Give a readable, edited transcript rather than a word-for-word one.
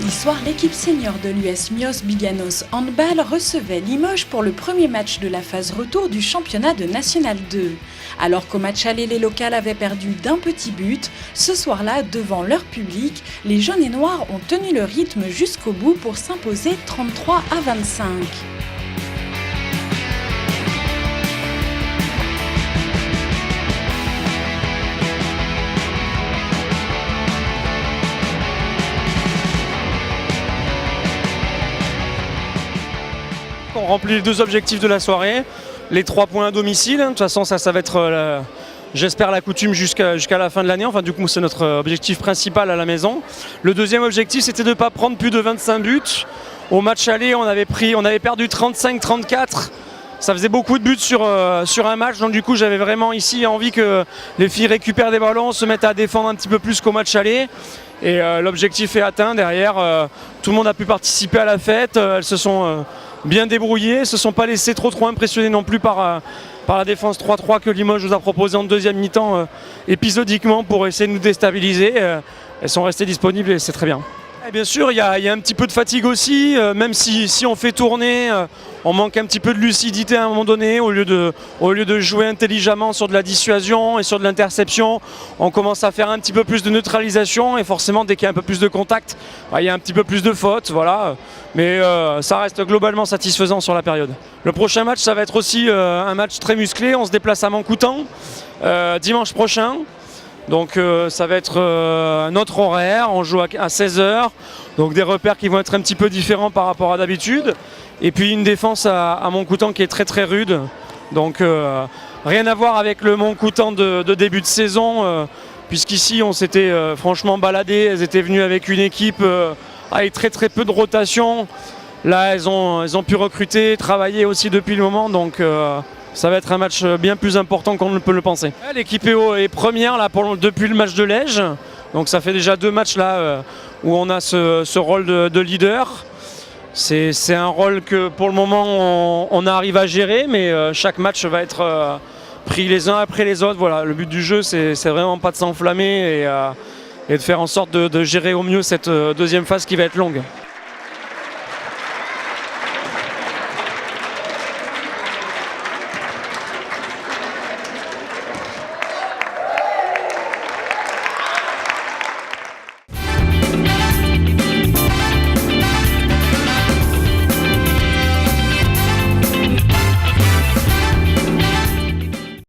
Samedi soir, l'équipe senior de l'US Mios Biganos Handball recevait Limoges pour le premier match de la phase retour du championnat de National 2. Alors qu'au match aller, les locales avaient perdu d'un petit but, ce soir-là, devant leur public, les jaunes et noirs ont tenu le rythme jusqu'au bout pour s'imposer 33-25. On remplit les deux objectifs de la soirée, les 3 points à domicile. De toute façon, ça va être, j'espère, la coutume jusqu'à la fin de l'année. Enfin, du coup, c'est notre objectif principal à la maison. Le deuxième objectif, c'était de ne pas prendre plus de 25 buts. Au match aller, on avait perdu 35-34. Ça faisait beaucoup de buts sur un match. Donc, du coup, j'avais vraiment ici envie que les filles récupèrent des ballons, se mettent à défendre un petit peu plus qu'au match aller. Et l'objectif est atteint. Derrière, tout le monde a pu participer à la fête. Elles se sont bien débrouillées, se sont pas laissées trop impressionner non plus par la défense 3-3 que Limoges nous a proposé en deuxième mi-temps épisodiquement pour essayer de nous déstabiliser. Elles sont restées disponibles et c'est très bien. Et bien sûr, il y a un petit peu de fatigue aussi, même si on fait tourner, on manque un petit peu de lucidité à un moment donné. Au lieu de jouer intelligemment sur de la dissuasion et sur de l'interception, on commence à faire un petit peu plus de neutralisation et forcément, dès qu'il y a un peu plus de contact, il y a un petit peu plus de fautes, voilà. Mais ça reste globalement satisfaisant sur la période. Le prochain match, ça va être aussi un match très musclé. On se déplace à Montcoutan dimanche prochain. Donc ça va être un autre horaire, on joue à 16h, donc des repères qui vont être un petit peu différents par rapport à d'habitude. Et puis une défense à Montcoutan qui est très rude. Donc rien à voir avec le Montcoutan de début de saison, puisqu'ici on s'était franchement baladé, elles étaient venues avec une équipe avec très peu de rotation. Là elles ont pu recruter, travailler aussi depuis le moment, donc ça va être un match bien plus important qu'on ne peut le penser. L'équipe EO est première là, depuis le match de Lège. Donc ça fait déjà 2 matchs là où on a ce rôle de leader. C'est un rôle que pour le moment on arrive à gérer, mais chaque match va être pris les uns après les autres. Voilà, le but du jeu c'est vraiment pas de s'enflammer et de faire en sorte de gérer au mieux cette deuxième phase qui va être longue.